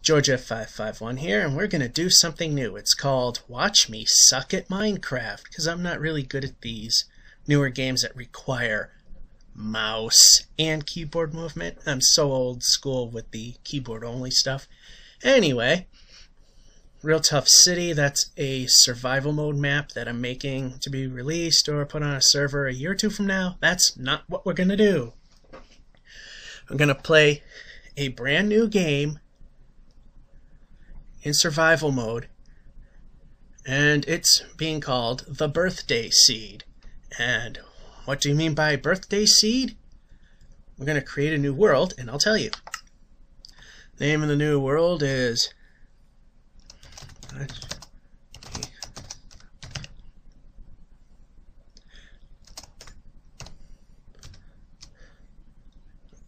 Georgia551 here, and we're going to do something new. It's called Watch Me Suck at Minecraft, because I'm not really good at these newer games that require mouse and keyboard movement. I'm so old school with the keyboard only stuff. Anyway, Real Tough City, that's a survival mode map that I'm making to be released or put on a server a year or two from now. That's not what we're going to do. I'm going to play a brand new game in survival mode, and it's being called the Birthday Seed. And what do you mean by Birthday Seed? We're going to create a new world, and I'll tell you. The name of the new world is and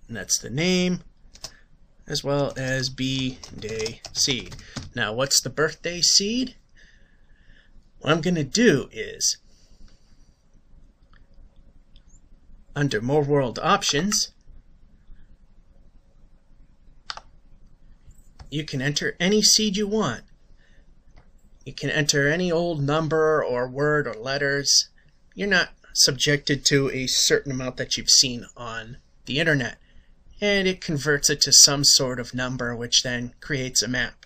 that's the name, as well as B-Day Seed. Now, what's the Birthday Seed? What I'm going to do is, under More World Options, you can enter any seed you want. You can enter any old number or word or letters. You're not subjected to a certain amount that you've seen on the internet. And it converts it to some sort of number, which then creates a map.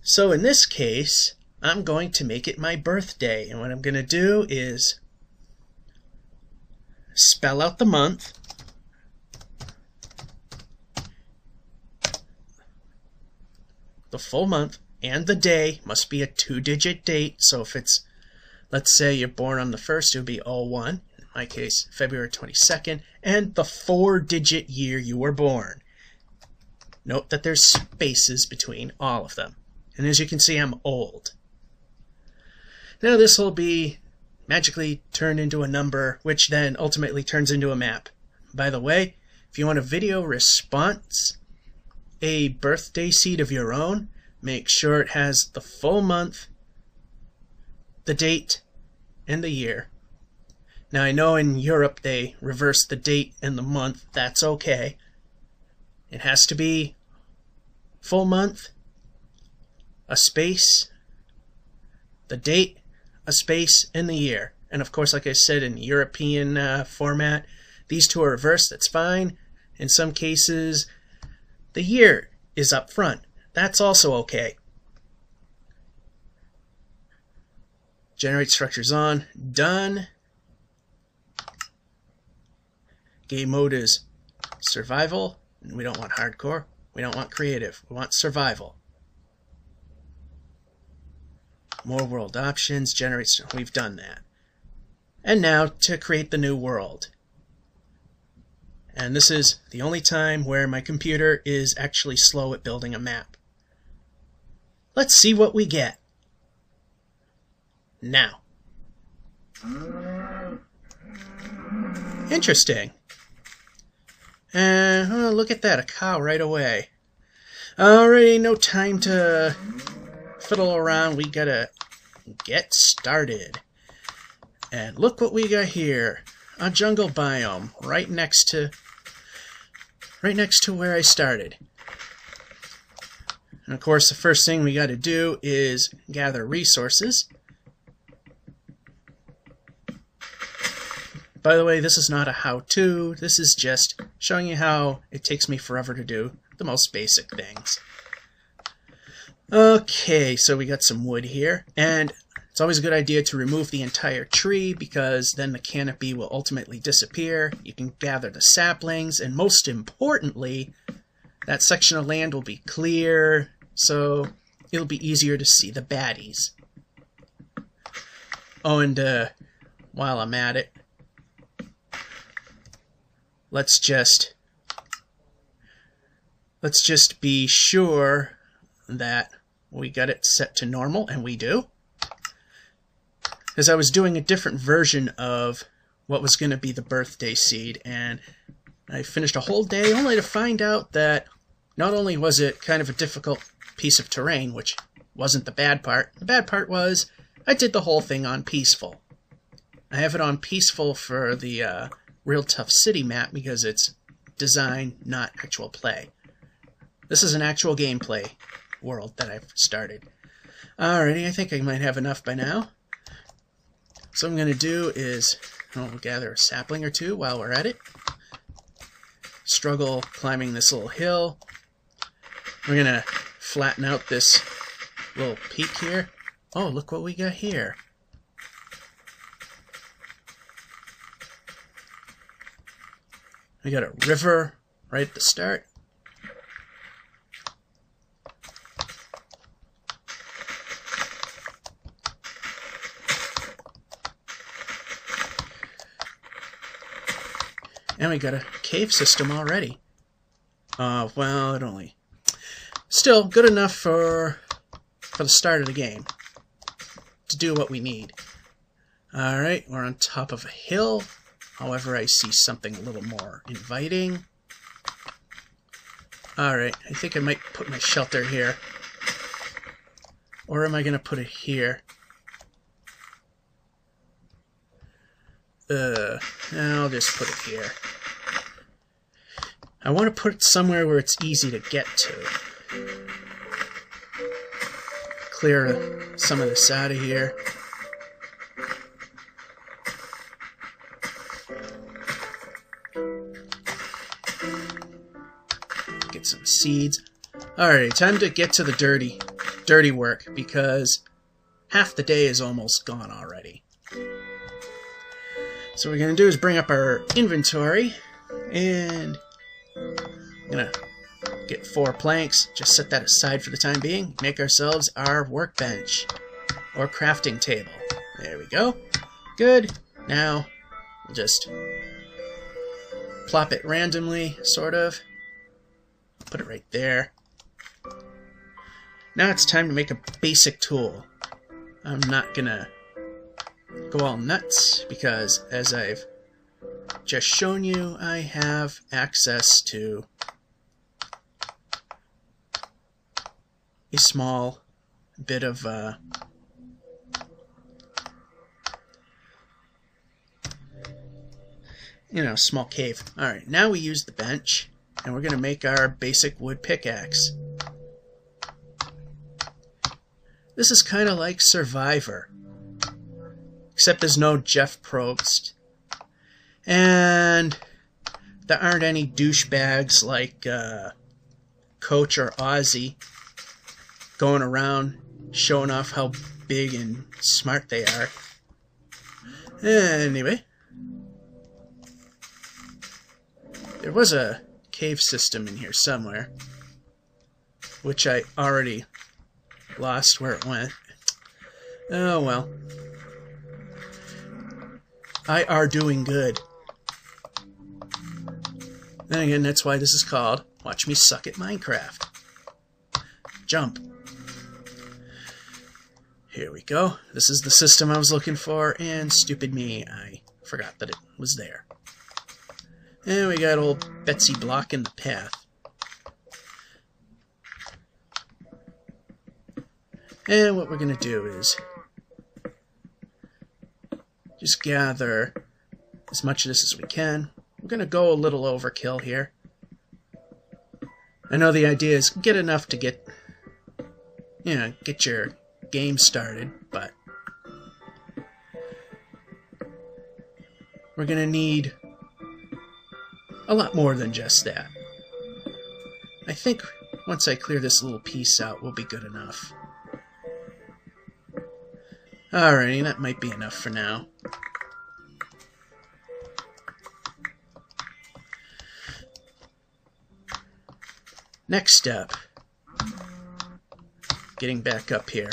So in this case, I'm going to make it my birthday, and what I'm going to do is spell out the month, the full month, and the day must be a 2-digit date. So if it's, let's say you're born on the 1st, it would be 01. In my case, February 22nd, and the 4-digit year you were born. Note that there's spaces between all of them. And as you can see, I'm old. Now this will be magically turned into a number, which then ultimately turns into a map. By the way, if you want a video response, a birthday seed of your own, make sure it has the full month, the date, and the year. Now I know in Europe they reverse the date and the month. That's okay. It has to be full month, a space, the date, a space, and the year. And of course, like I said, in European format, these two are reversed. That's fine. In some cases, the year is up front. That's also okay. Generate structures on. Done. Game mode is survival. We don't want hardcore. We don't want creative. We want survival. More world options. Generate. We've done that. And now to create the new world. And this is the only time where my computer is actually slow at building a map. Let's see what we get. Now. Interesting. Oh, look at that, a cow right away. Alrighty, no time to fiddle around. We gotta get started. And look what we got here. A jungle biome right next to where I started. And of course, the first thing we got to do is gather resources. By the way, this is not a how-to. This is just showing you how it takes me forever to do the most basic things. Okay, so we got some wood here, and it's always a good idea to remove the entire tree because then the canopy will ultimately disappear. You can gather the saplings, and most importantly, that section of land will be clear, so it'll be easier to see the baddies. Oh, and while I'm at it, let's just be sure that we got it set to normal, and we do. Because I was doing a different version of what was going to be the birthday seed, and I finished a whole day only to find out that not only was it kind of a difficult piece of terrain, which wasn't the bad part was I did the whole thing on peaceful. I have it on peaceful for the Real Tough City map because it's design, not actual play. This is an actual gameplay world that I've started. Alrighty, I think I might have enough by now. So what I'm going to do is we'll gather a sapling or two while we're at it. Struggle climbing this little hill. We're going to flatten out this little peak here. Oh, look what we got here. We got a river right at the start. And we got a cave system already. Well, it only... Still, good enough for the start of the game. To do what we need. Alright, we're on top of a hill. However, I see something a little more inviting. Alright, I think I might put my shelter here. Or am I going to put it here? I'll just put it here. I want to put it somewhere where it's easy to get to. Clear some of this out of here. Get some seeds. Alright, time to get to the dirty work, because half the day is almost gone already. So what we're going to do is bring up our inventory, and I'm going to get 4 planks, just set that aside for the time being, make ourselves our workbench, or crafting table. There we go. Good. Now, we'll just plop it randomly, sort of. Put it right there. Now it's time to make a basic tool. I'm not going to go all nuts, because as I've just shown you, I have access to a small bit of small cave. Alright, now we use the bench, and we're going to make our basic wood pickaxe. This is kind of like Survivor, except there's no Jeff Probst, and there aren't any douchebags like Coach or Ozzy going around showing off how big and smart they are. Anyway, there was a cave system in here somewhere, which I already lost where it went. Oh well. I are doing good. Then again, that's why this is called Watch Me Suck at Minecraft. Jump. Here we go. This is the system I was looking for, and stupid me, I forgot that it was there. And we got old Betsy blocking the path. And what we're going to do is just gather as much of this as we can. We're going to go a little overkill here. I know the idea is get enough to get your game started, but we're going to need a lot more than just that. I think once I clear this little piece out, we'll be good enough. Alrighty, that might be enough for now. Next step, getting back up here.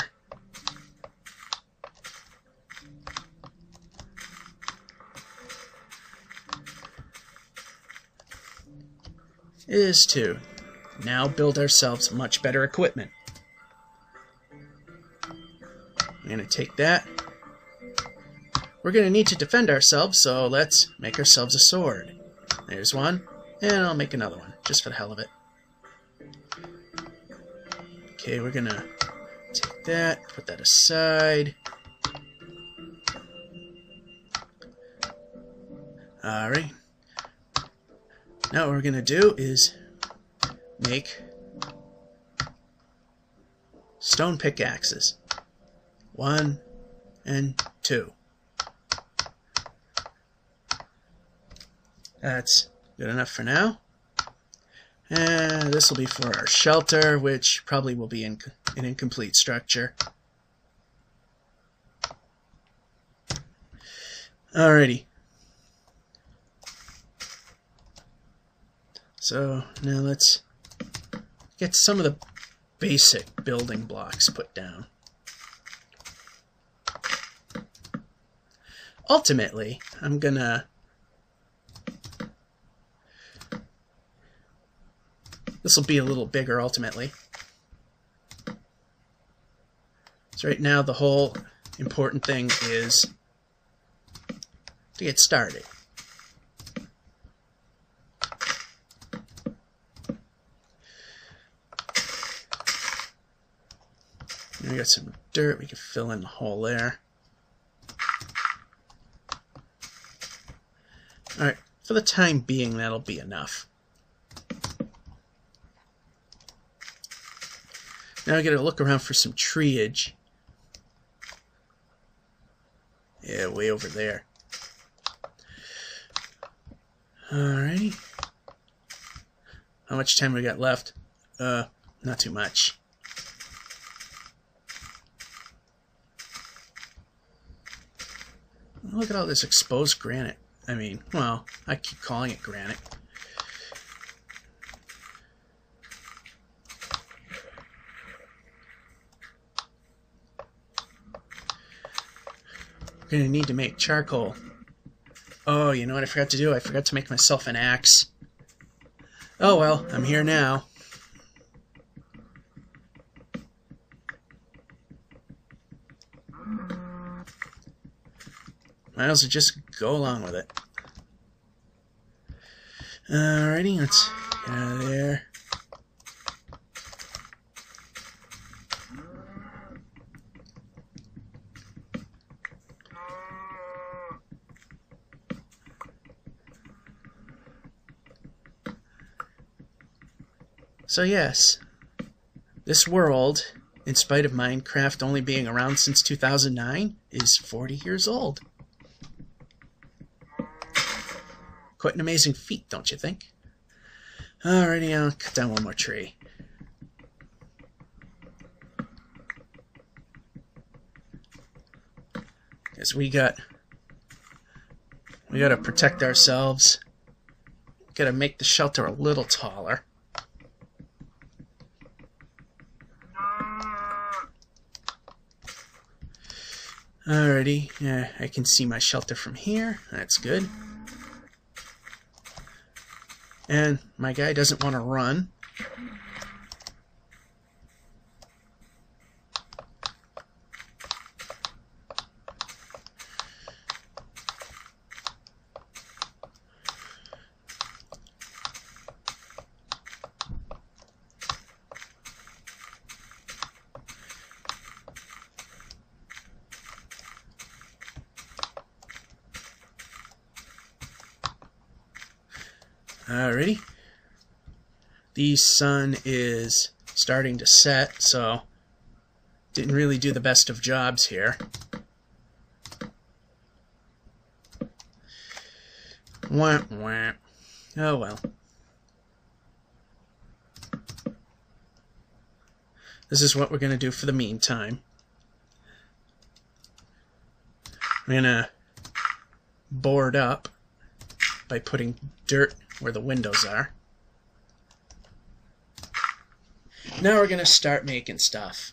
Is to now build ourselves much better equipment. I'm going to take that. We're going to need to defend ourselves, so let's make ourselves a sword. There's one, and I'll make another one, just for the hell of it. Okay, we're going to take that, put that aside. Alright. Now what we're going to do is make stone pickaxes. 1 and 2. That's good enough for now. And this will be for our shelter, which probably will be an incomplete structure. Alrighty. So now let's get some of the basic building blocks put down. Ultimately, I'm gonna this will be a little bigger ultimately. So right now the whole important thing is to get started. And we got some dirt, we can fill in the hole there. Alright, for the time being that'll be enough. Now I gotta look around for some treeage. Yeah, way over there. Alrighty. How much time we got left? Not too much. Look at all this exposed granite. I mean, well, I keep calling it granite. We're gonna need to make charcoal. Oh, you know what I forgot to do? I forgot to make myself an axe. Oh well, I'm here now. Might as well just go along with it. Alrighty, let's get out of there. So yes, this world, in spite of Minecraft only being around since 2009, is 40 years old. Quite an amazing feat, don't you think? Alrighty, I'll cut down one more tree. Because we gotta protect ourselves. Gotta make the shelter a little taller. Alrighty, yeah, I can see my shelter from here. That's good. And my guy doesn't want to run. Alrighty. The sun is starting to set, so didn't really do the best of jobs here. Wah, wah. Oh well. This is what we're going to do for the meantime. We're going to board up by putting dirt where the windows are. Now we're going to start making stuff.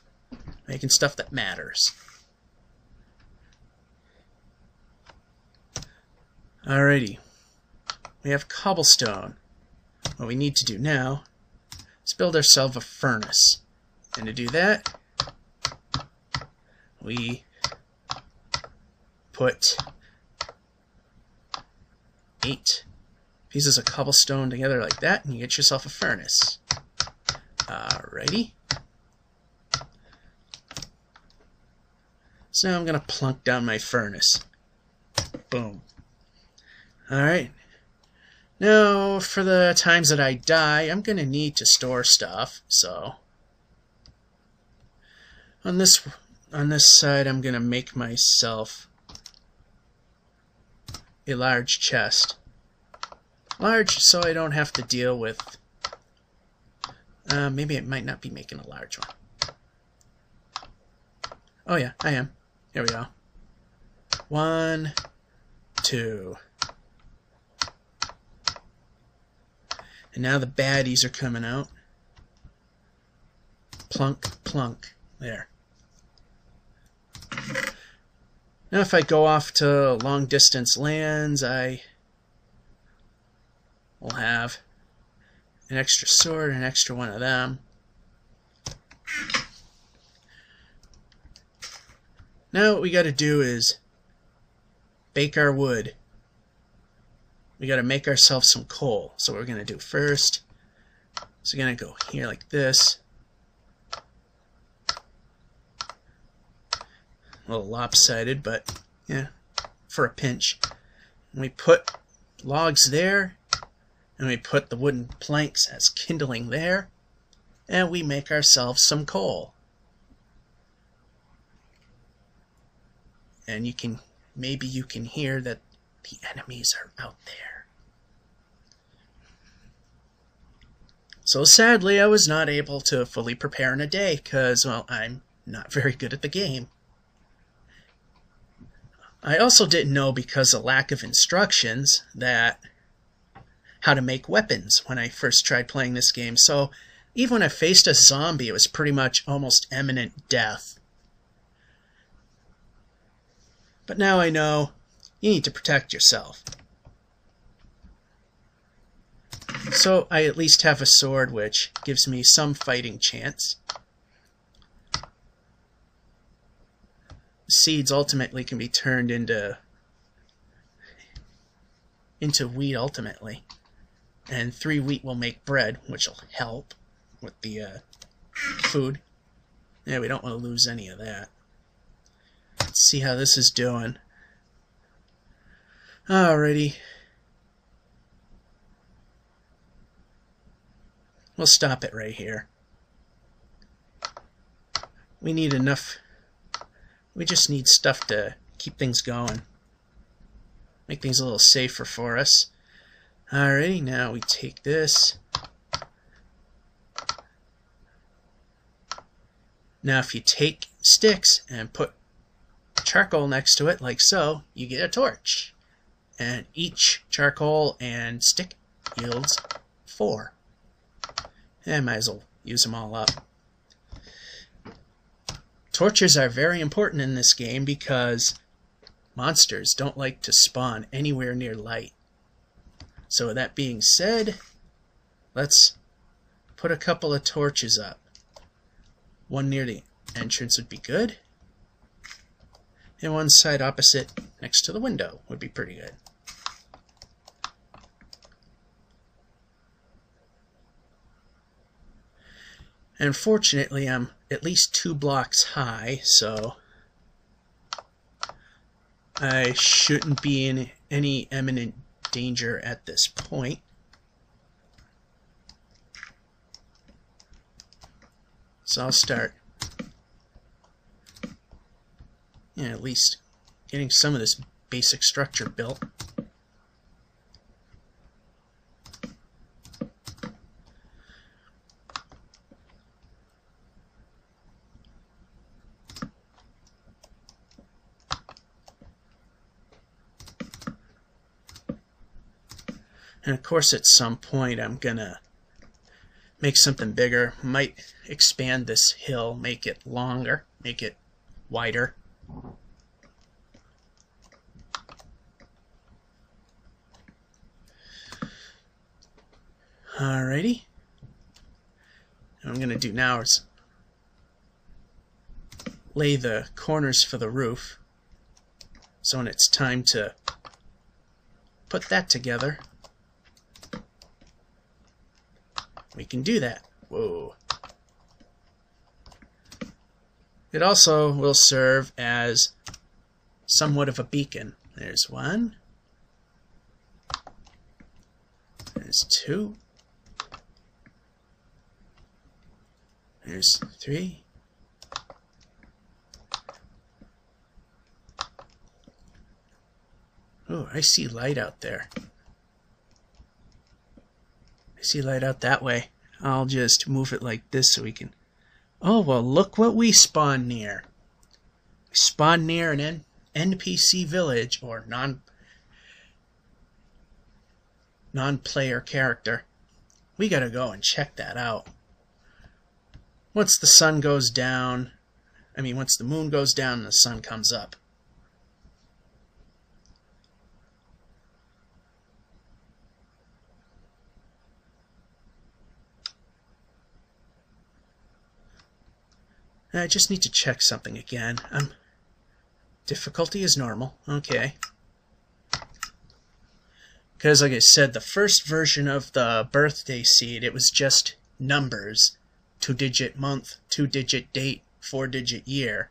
Making stuff that matters. Alrighty. We have cobblestone. What we need to do now is build ourselves a furnace. And to do that, we put 8 pieces of cobblestone together like that, and you get yourself a furnace. Alrighty. So now I'm going to plunk down my furnace. Boom. Alright. Now, for the times that I die, I'm going to need to store stuff, so On this side, I'm gonna make myself a large chest. Large, so I don't have to deal with. Maybe it might not be making a large one. Oh yeah, I am. Here we go. 1, 2. And now the baddies are coming out. Plunk, plunk. There. Now if I go off to long distance lands, I will have an extra sword, an extra one of them. Now what we got to do is bake our wood. We got to make ourselves some coal. So what we're going to do first is we're going to go here like this. A little lopsided, but yeah, for a pinch. And we put logs there, and we put the wooden planks as kindling there, and we make ourselves some coal. And maybe you can hear that the enemies are out there. So sadly, I was not able to fully prepare in a day because, well, I'm not very good at the game. I also didn't know, because of lack of instructions, how to make weapons when I first tried playing this game. So even when I faced a zombie, it was pretty much almost imminent death. But now I know you need to protect yourself. So I at least have a sword, which gives me some fighting chance. Seeds ultimately can be turned into wheat ultimately. And 3 wheat will make bread, which will help with the food. Yeah, we don't want to lose any of that. Let's see how this is doing. Alrighty. We'll stop it right here. We need enough. We just need stuff to keep things going. Make things a little safer for us. Alrighty, now we take this. Now if you take sticks and put charcoal next to it, like so, you get a torch. And each charcoal and stick yields 4. And I might as well use them all up. Torches are very important in this game because monsters don't like to spawn anywhere near light. So with that being said, let's put a couple of torches up. One near the entrance would be good. And one side opposite next to the window would be pretty good. And fortunately, I'm at least 2 blocks high, so I shouldn't be in any imminent danger at this point. So I'll start at least getting some of this basic structure built. And of course at some point I'm gonna make something bigger. Might expand this hill, make it longer, make it wider. Alrighty. What I'm gonna do now is lay the corners for the roof. So when it's time to put that together, we can do that. Whoa. It also will serve as somewhat of a beacon. There's 1. There's 2. There's 3. Oh, I see light out there. I see light out that way. I'll just move it like this so we can... Oh, well, look what we spawned near. We spawned near an NPC village, or non-player character. We gotta go and check that out. Once the sun goes down... once the moon goes down and the sun comes up. I just need to check something again. Difficulty is normal. Okay. Because, like I said, the first version of the birthday seed, it was just numbers. 2-digit month, 2-digit date, 4-digit year.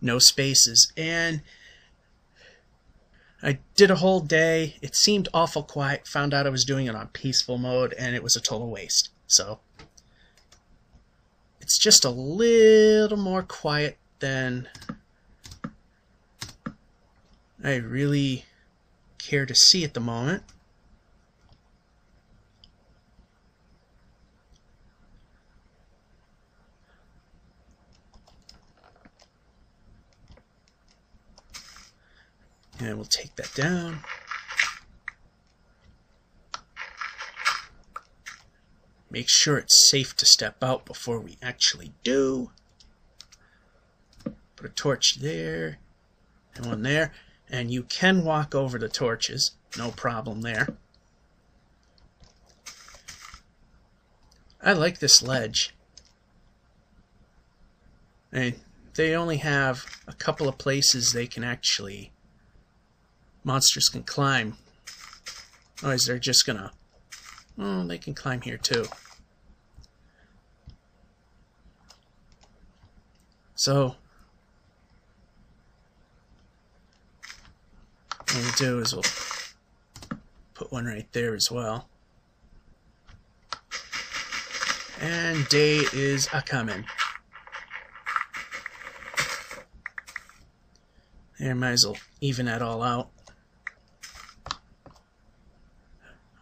No spaces. And I did a whole day. It seemed awful quiet. Found out I was doing it on peaceful mode, and it was a total waste. So... it's just a little more quiet than I really care to see at the moment. And we'll take that down. Make sure it's safe to step out before we actually do. Put a torch there, and one there. And you can walk over the torches. No problem there. I like this ledge. And they only have a couple of places they can actually... monsters can climb. Otherwise they're just gonna... oh, they can climb here too. So, what we'll do is we'll put one right there as well. And day is a-coming. There, might as well even that all out.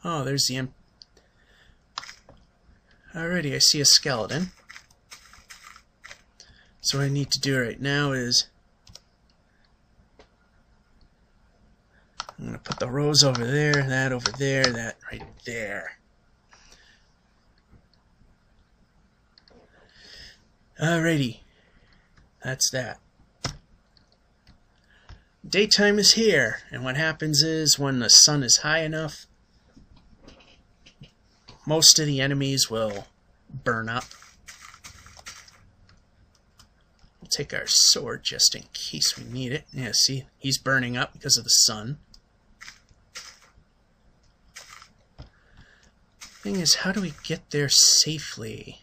Oh, there's the alrighty, I see a skeleton. So what I need to do right now is I'm going to put the rows over there, that right there. Alrighty, that's that. Daytime is here, and what happens is when the sun is high enough, most of the enemies will burn up. We'll take our sword just in case we need it. Yeah, see, he's burning up because of the sun. Thing is, how do we get there safely?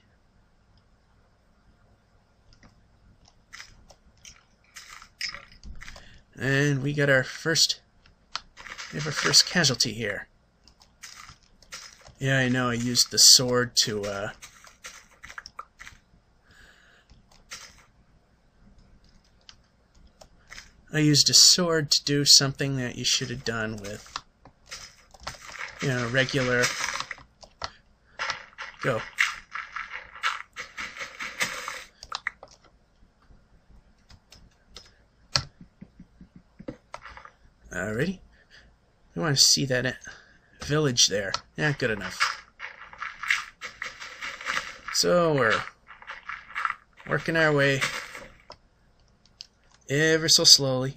And we got our first casualty here. Yeah, I know, I used the sword to, I used a sword to do something that you should have done with, you know, regular... Go. Alrighty. We want to see that village there. Yeah, good enough. So we're working our way ever so slowly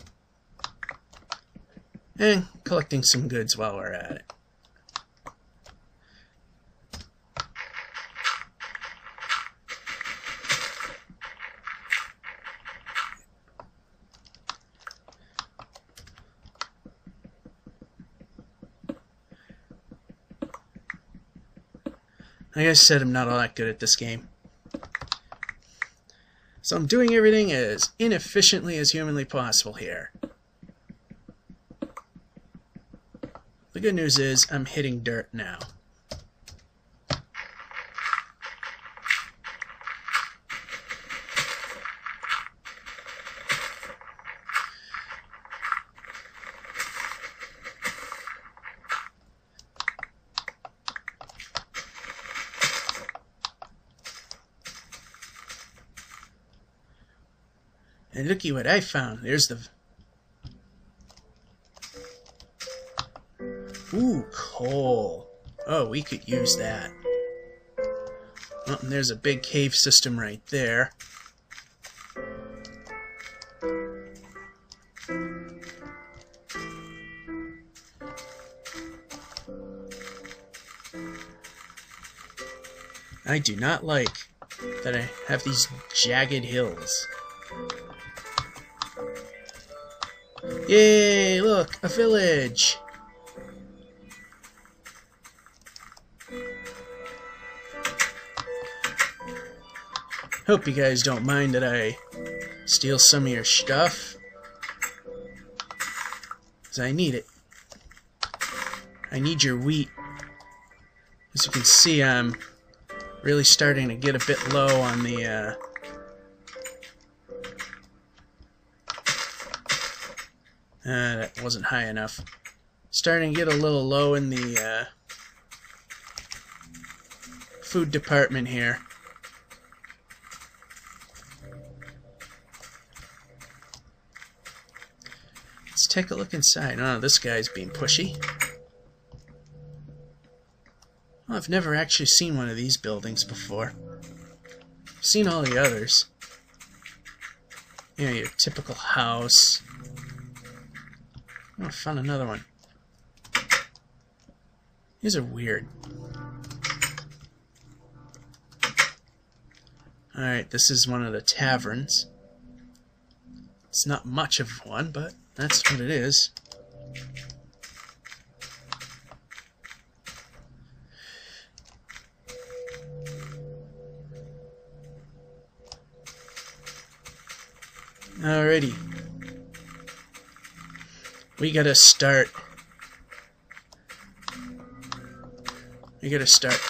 and collecting some goods while we're at it. Like I said, I'm not all that good at this game. So I'm doing everything as inefficiently as humanly possible here. The good news is I'm hitting dirt now. And looky what I found. There's the... Ooh, coal. Oh, we could use that. Oh, and there's a big cave system right there. I do not like that I have these jagged hills. Yay, look, a village! Hope you guys don't mind that I steal some of your stuff, 'cause I need it. I need your wheat. As you can see, I'm really starting to get a bit low on the that wasn't high enough. Starting to get a little low in the food department here. Let's take a look inside. Oh, this guy's being pushy. Well, I've never actually seen one of these buildings before. I've seen all the others. Yeah, your typical house. Oh, I found another one. These are weird. Alright, this is one of the taverns. It's not much of one, but that's what it is. Alrighty. We gotta start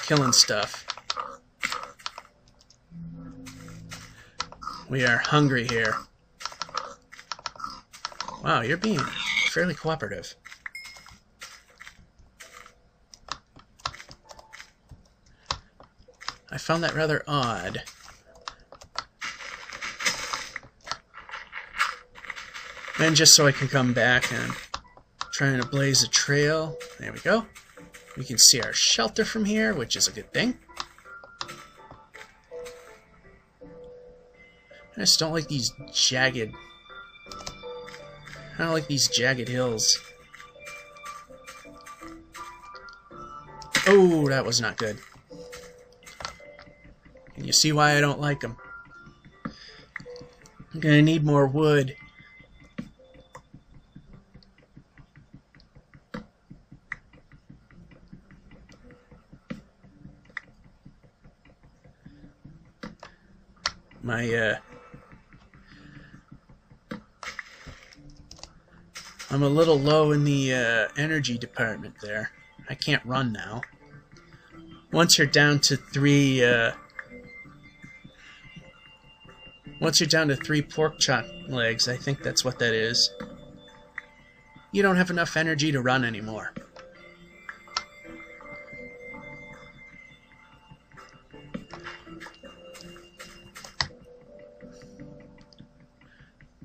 killing stuff. We are hungry here. Wow, you're being fairly cooperative. I found that rather odd. And just so I can come back and trying to blaze a trail. There we go. We can see our shelter from here, which is a good thing. I just don't like these jagged... I don't like these jagged hills. Oh, that was not good. Can you see why I don't like them? I'm gonna need more wood. I'm a little low in the energy department there. I can't run now. Once you're down to three pork chop legs, I think that's what that is, you don't have enough energy to run anymore.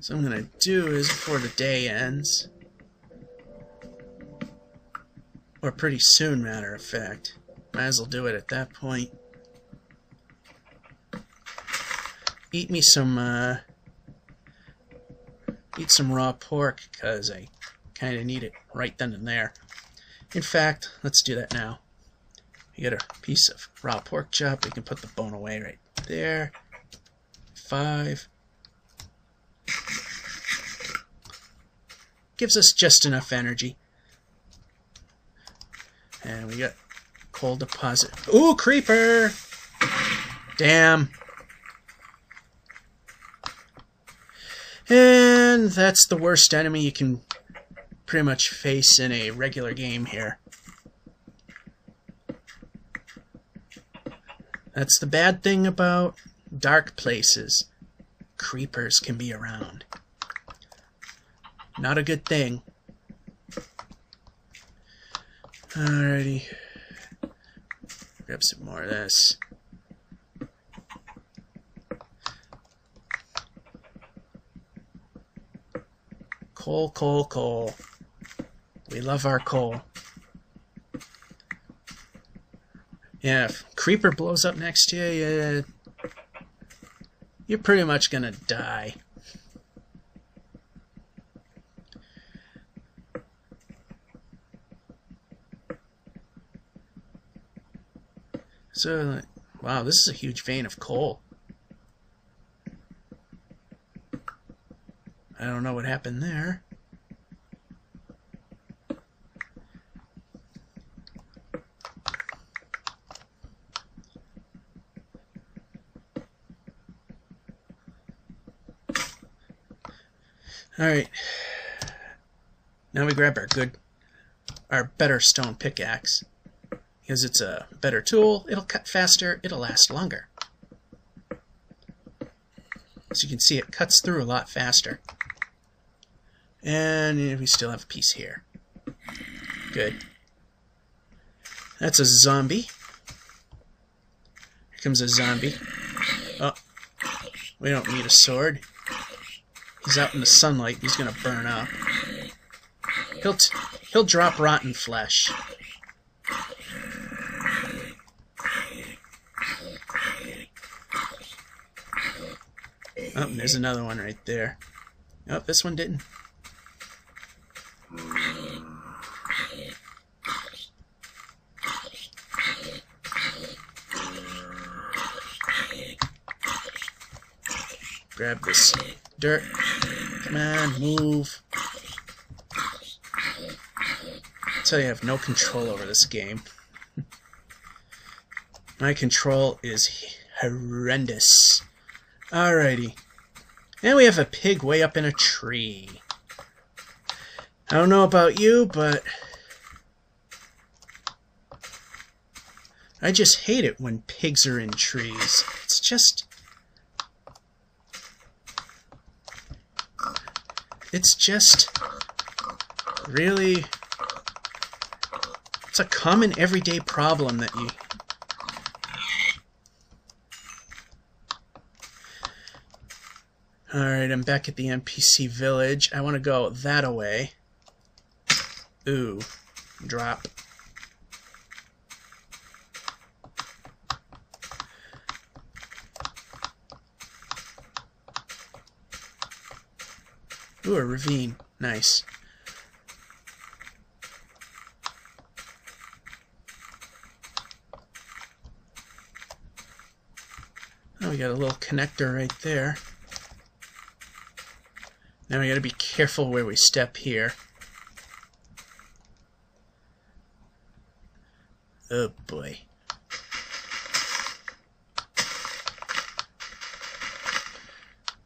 So what I'm going to do is, before the day ends, or pretty soon, matter of fact, might as well do it at that point, eat some raw pork, because I kind of need it right then and there. In fact, let's do that now. You get a piece of raw pork chop, we can put the bone away right there. 5. Gives us just enough energy. And we got coal deposit. Ooh, creeper! Damn. And that's the worst enemy you can pretty much face in a regular game here. That's the bad thing about dark places. Creepers can be around. Not a good thing. Alrighty. Grab some more of this. Coal, coal, coal. We love our coal. Yeah, if creeper blows up next to you, you're pretty much gonna die. So, wow, this is a huge vein of coal. I don't know what happened there. Alright. Now we grab our better stone pickaxe. Because it's a better tool, it'll cut faster, it'll last longer. As you can see, it cuts through a lot faster. And we still have a piece here. Good. That's a zombie. Here comes a zombie. Oh, we don't need a sword. He's out in the sunlight. He's gonna burn up. He'll drop rotten flesh. Oh, and there's another one right there. Oh, this one didn't. Grab this dirt. Come on, move. I tell you, I have no control over this game. My control is horrendous. Alrighty. And we have a pig way up in a tree. I don't know about you, but I just hate it when pigs are in trees. It's just really, it's a common everyday problem that you... Alright, I'm back at the NPC village. I want to go that away. Ooh, drop. Ooh, a ravine. Nice. Oh, we got a little connector right there. Now we gotta be careful where we step here. Oh boy.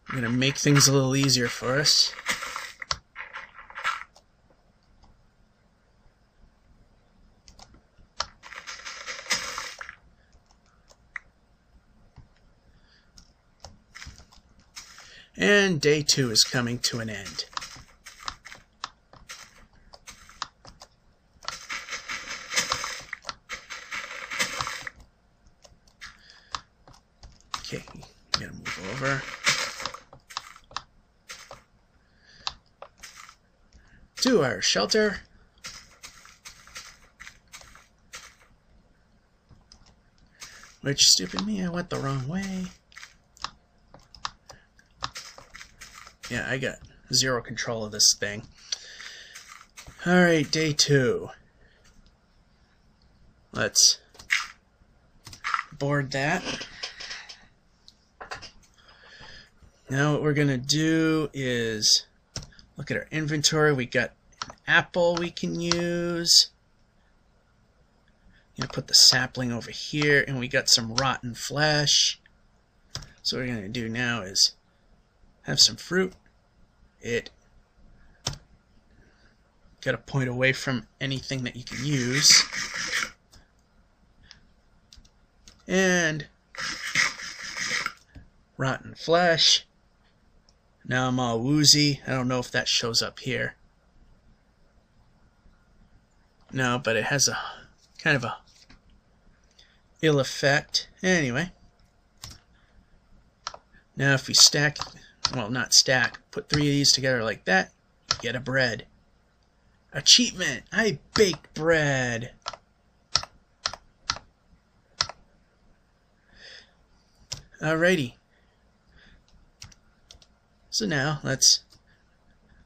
I'm gonna make things a little easier for us. And day 2 is coming to an end. Okay, gotta move over. To our shelter. Which, stupid me, I went the wrong way. Yeah, I got zero control of this thing. Alright, day 2. Let's board that. Now what we're going to do is look at our inventory. We got an apple we can use. I'm going to put the sapling over here, and we got some rotten flesh. So what we're going to do now is have some fruit. It got to point away from anything that you can use. And rotten flesh. Now I'm all woozy. I don't know if that shows up here. No, but it has a kind of a ill effect. Anyway. Now if we stack, well, not stack, put 3 of these together like that, Get a bread. Achievement! I baked bread! Alrighty. So now, let's...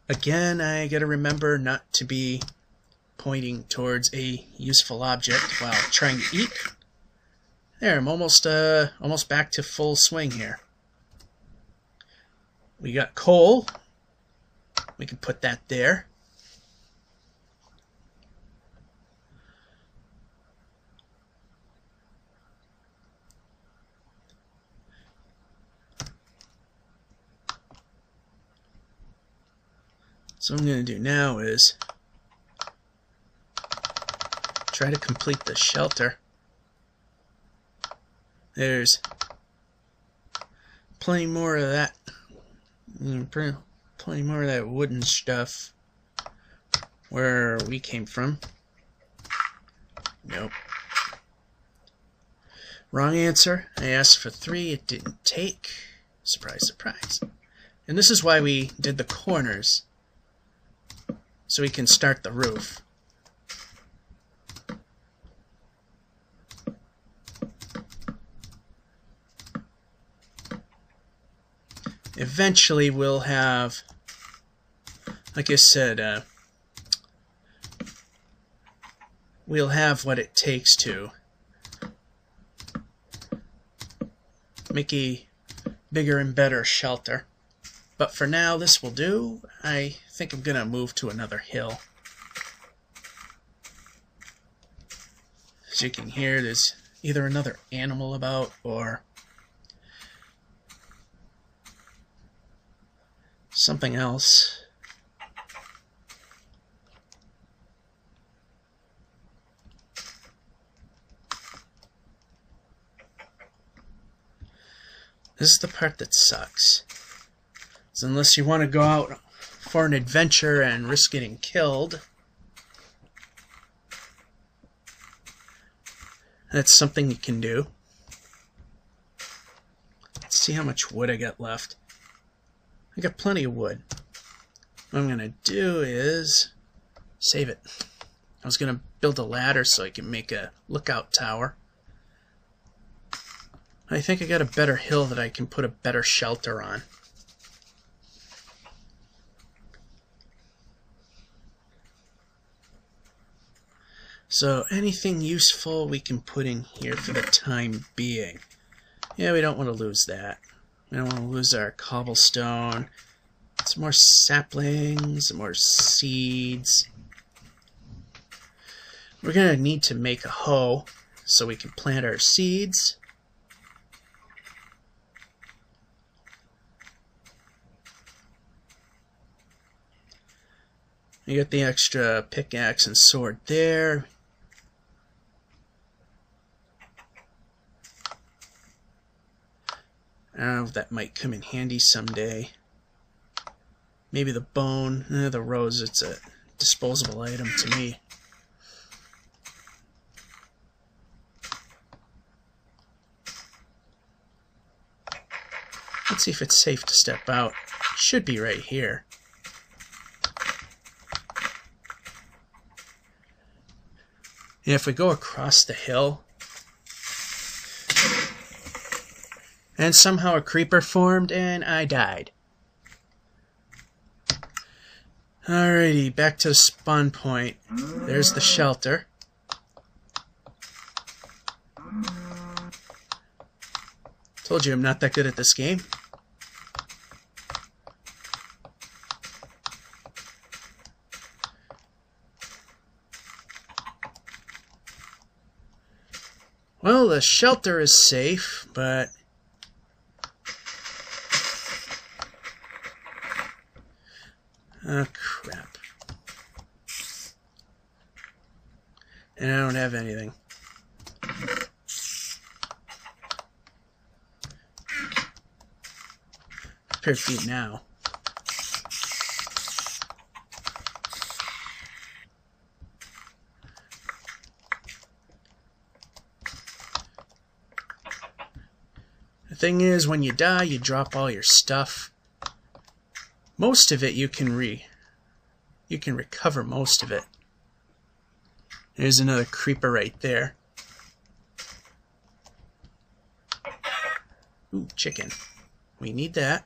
Again, I gotta remember not to be pointing towards a useful object while trying to eat. There, I'm almost back to full swing here. We got coal. We can put that there. So what I'm going to do now is try to complete the shelter. There's plenty more of that. Plenty more of that wooden stuff where we came from. Nope. Wrong answer. I asked for 3. It didn't take. Surprise, surprise. And this is why we did the corners, so we can start the roof. Eventually we'll have, like I said, we'll have what it takes to make a bigger and better shelter. But for now, this will do. I think I'm going to move to another hill. As you can hear, there's either another animal about or something else. This is the part that sucks. So unless you want to go out for an adventure and risk getting killed, that's something you can do. Let's see how much wood I got left. I got plenty of wood. What I'm going to do is save it. I was going to build a ladder so I can make a lookout tower. I think I got a better hill that I can put a better shelter on. So anything useful we can put in here for the time being. Yeah, we don't want to lose that. We don't want to lose our cobblestone. Some more saplings, some more seeds. We're going to need to make a hoe so we can plant our seeds. You got the extra pickaxe and sword there. I don't know if that might come in handy someday. Maybe the bone, the rose, it's a disposable item to me. Let's see if it's safe to step out. It should be right here. And if we go across the hill, and somehow a creeper formed and I died. Alrighty, back to the spawn point. There's the shelter. Told you I'm not that good at this game. Well, the shelter is safe, but oh, crap. And I don't have anything. Prepare to eat now. The thing is, when you die, you drop all your stuff. Most of it you can you can recover most of it. There's another creeper right there. Ooh, chicken. We need that.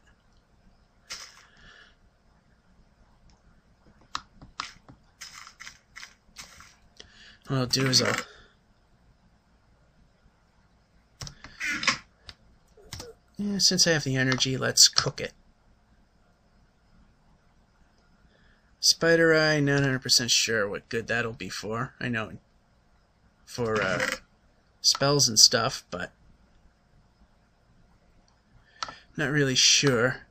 What I'll do is since I have the energy, let's cook it. Spider eye, not 100% sure what good that'll be for. I know for spells and stuff, but not really sure.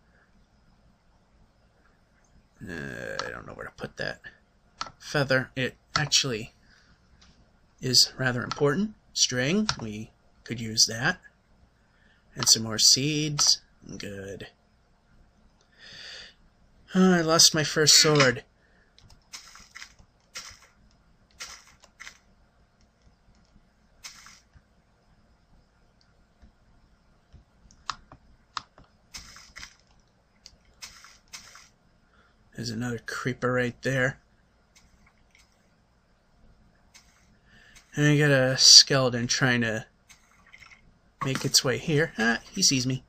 I don't know where to put that. Feather, it actually is rather important. String, we could use that. And some more seeds. Good. Oh, I lost my first sword. There's another creeper right there. And I got a skeleton trying to make its way here. Ah, he sees me.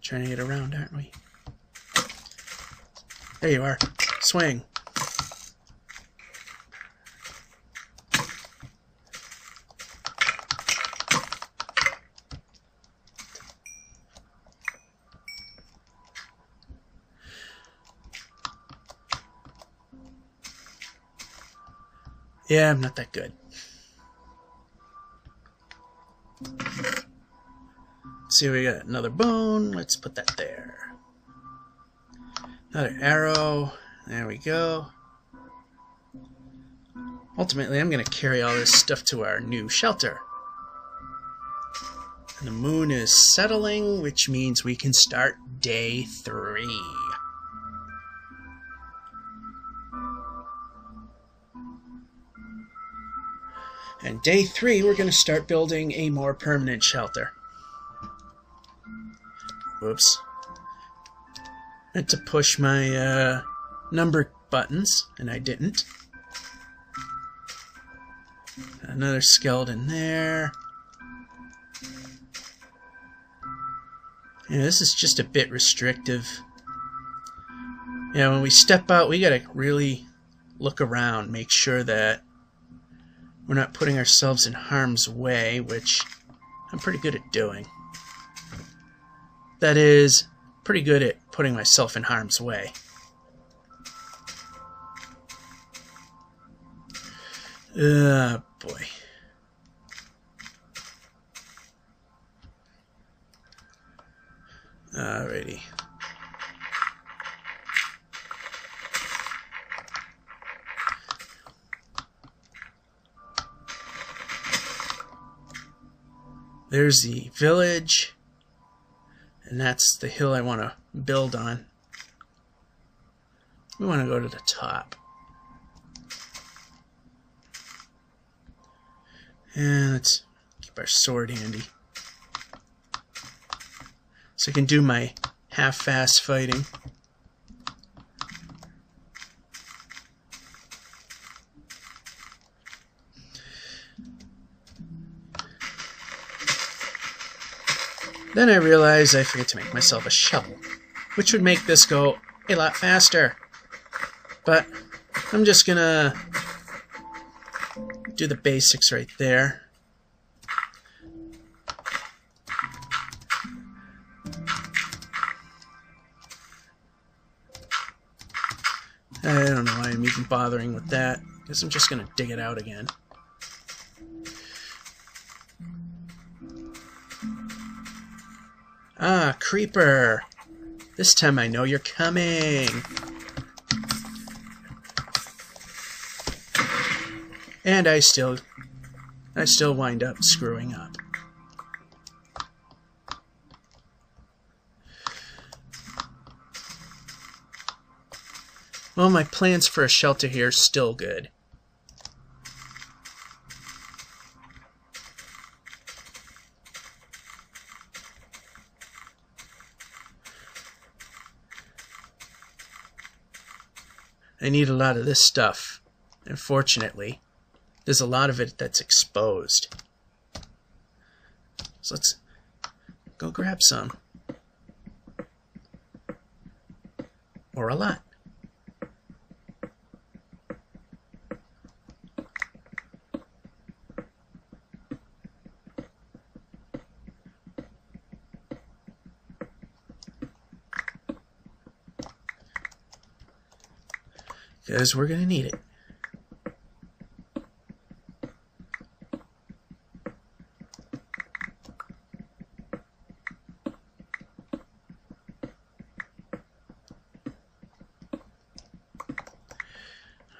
Trying to get around, aren't we? There you are. Swing. Yeah, I'm not that good. Let's see, we got another bone. Let's put that there. Another arrow. There we go. Ultimately, I'm going to carry all this stuff to our new shelter. And the moon is settling, which means we can start day 3. And day 3, we're going to start building a more permanent shelter. Whoops. I had to push my number buttons, and I didn't. Another skeleton there. Yeah, this is just a bit restrictive. Yeah, when we step out, we gotta really look around, make sure that we're not putting ourselves in harm's way, which I'm pretty good at doing. That is, pretty good at putting myself in harm's way. Boy. Alrighty. There's the village, and that's the hill I want to build on. We want to go to the top. And let's keep our sword handy, so I can do my half-fast fighting. Then I realized I forgot to make myself a shovel, which would make this go a lot faster. But I'm just gonna do the basics right there. I don't know why I'm even bothering with that, because I'm just gonna dig it out again. Ah, creeper! This time I know you're coming! And I still wind up screwing up. Well, my plans for a shelter here are still good. I need a lot of this stuff. Unfortunately, there's a lot of it that's exposed. So let's go grab some. Or a lot. Because we're going to need it.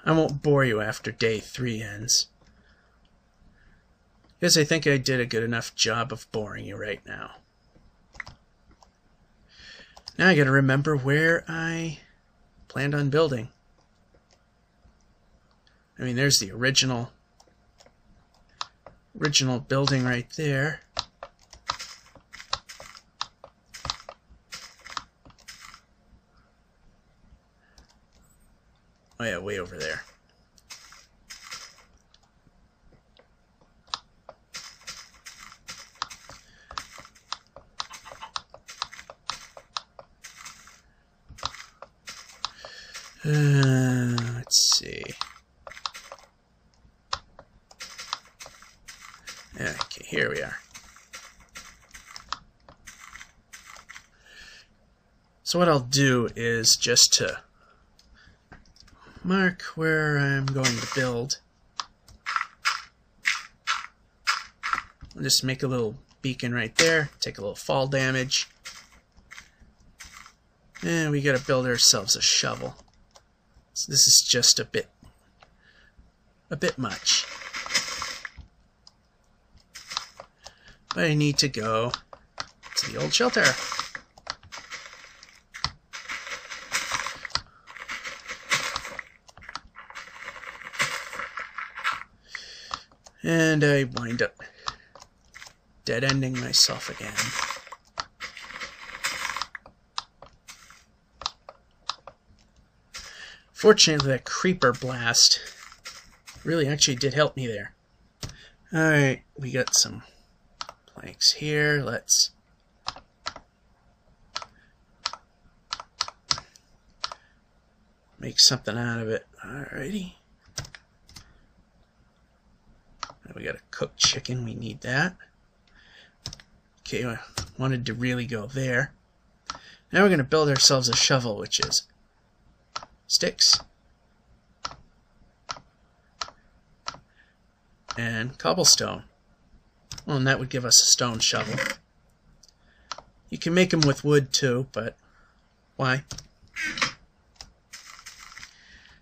I won't bore you after day 3 ends, because I think I did a good enough job of boring you right now. Now I gotta remember where I planned on building. I mean, there's the original building right there. Oh yeah, way over there. Let's see. Okay, here we are. So what I'll do is just to mark where I'm going to build. I'll just make a little beacon right there, take a little fall damage. And we gotta build ourselves a shovel. So this is just a bit much. But I need to go to the old shelter. And I wind up dead-ending myself again. Fortunately, that creeper blast really actually did help me there. Alright, we got some planks here. Let's make something out of it. Alrighty. We got a cooked chicken. We need that. Okay, I wanted to really go there. Now we're going to build ourselves a shovel, which is sticks and cobblestone. Well, and that would give us a stone shovel. You can make them with wood too, but why?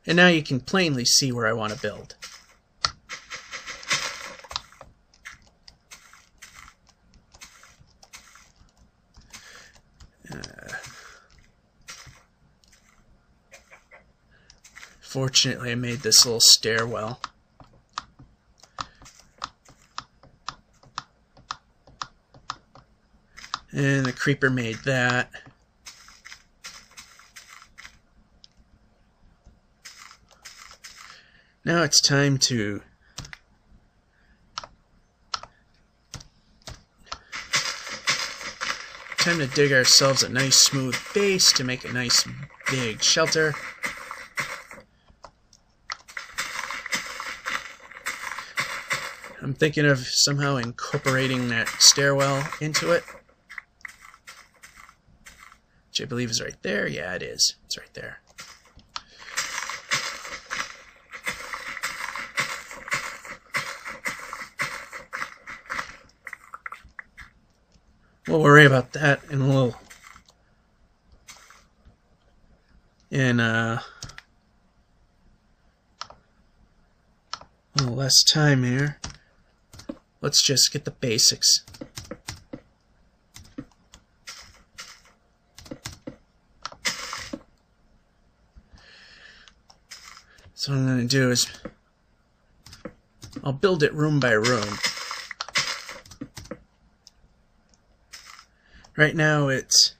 And now you can plainly see where I want to build. Fortunately, I made this little stairwell. And the creeper made that. Now it's time to dig ourselves a nice smooth base to make a nice big shelter. I'm thinking of somehow incorporating that stairwell into it, which I believe is right there. Yeah, it is. It's right there. We'll worry about that in a little less time here. Let's just get the basics. So what I'm going to do is I'll build it room by room. Right now it's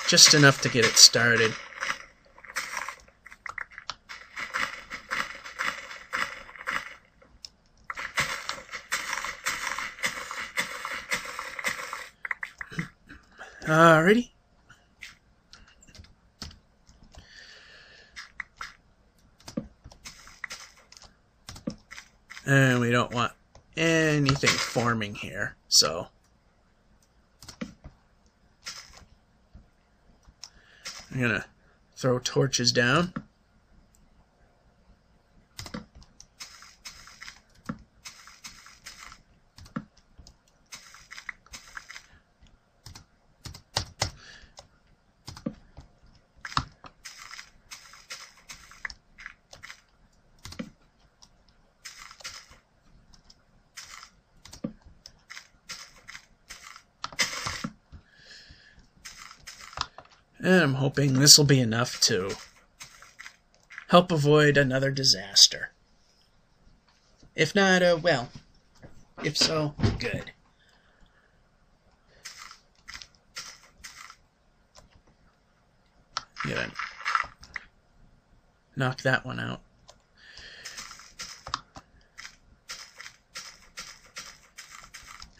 Just enough to get it started. Alrighty. And we don't want anything forming here, so I'm gonna throw torches down. And I'm hoping this will be enough to help avoid another disaster. If not, well, if so, good. Gonna knock that one out.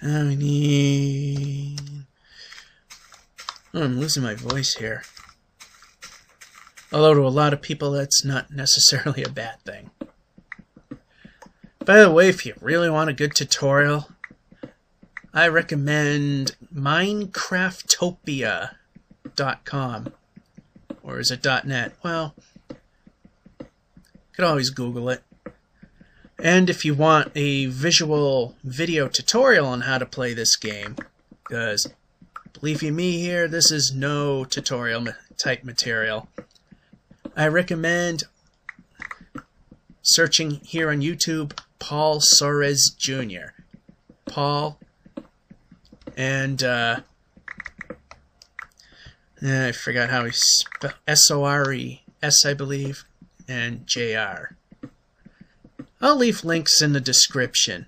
I need... Oh, I'm losing my voice here. Although to a lot of people that's not necessarily a bad thing. By the way, if you really want a good tutorial, I recommend minecraftopia.com. Or is it .net? Well, you could always Google it. And if you want a visual video tutorial on how to play this game, because believe you me here, this is no tutorial type material, I recommend searching here on YouTube Paul Soares Jr. Paul and I forgot how he spelled S-O-R-E-S, I believe, and J-R. I'll leave links in the description.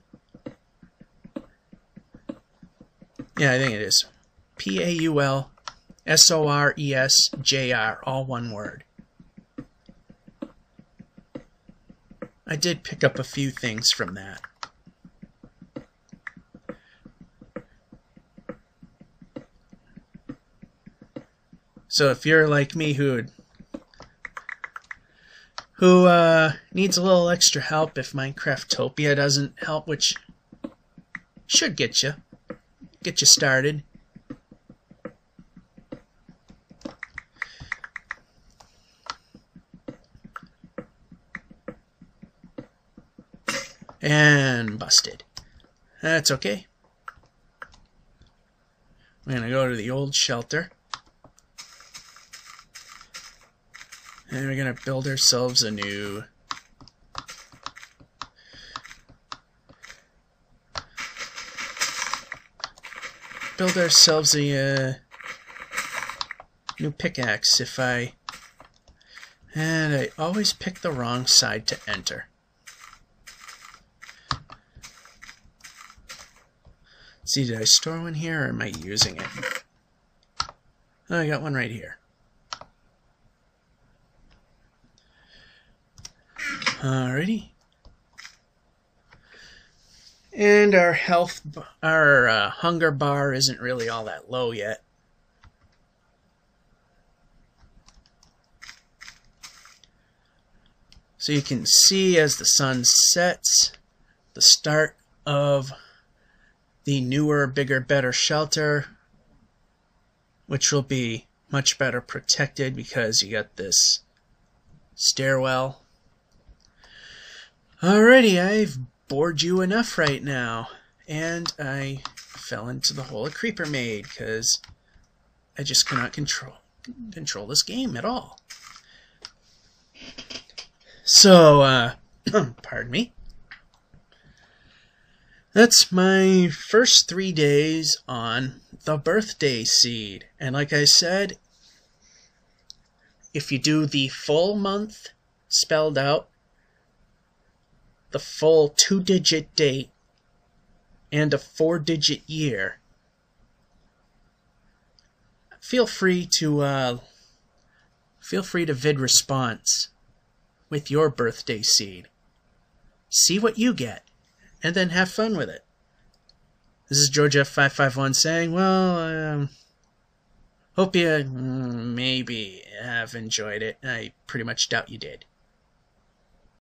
Yeah, I think it is. P-A-U-L-S-O-R-E-S-J-R, all one word. I did pick up a few things from that. So if you're like me who needs a little extra help if Minecraftopia doesn't help, which should get you started. And busted. That's okay. We're gonna go to the old shelter. And we're going to build ourselves a new new pickaxe and I always pick the wrong side to enter. Let's see, did I store one here or am I using it? Oh, I got one right here. Alrighty. And our hunger bar isn't really all that low yet. So you can see as the sun sets, the start of the newer, bigger, better shelter, which will be much better protected because you got this stairwell. Alrighty, I've bored you enough right now, and I fell into the hole a creeper made because I just cannot control this game at all. So, pardon me. That's my first 3 days on the birthday seed, and like I said, if you do the full month spelled out, the full 2-digit date, and a 4-digit year, feel free to vid response with your birthday seed. See what you get, and then have fun with it. This is GeorgeF551 saying, well, hope you maybe have enjoyed it. I pretty much doubt you did.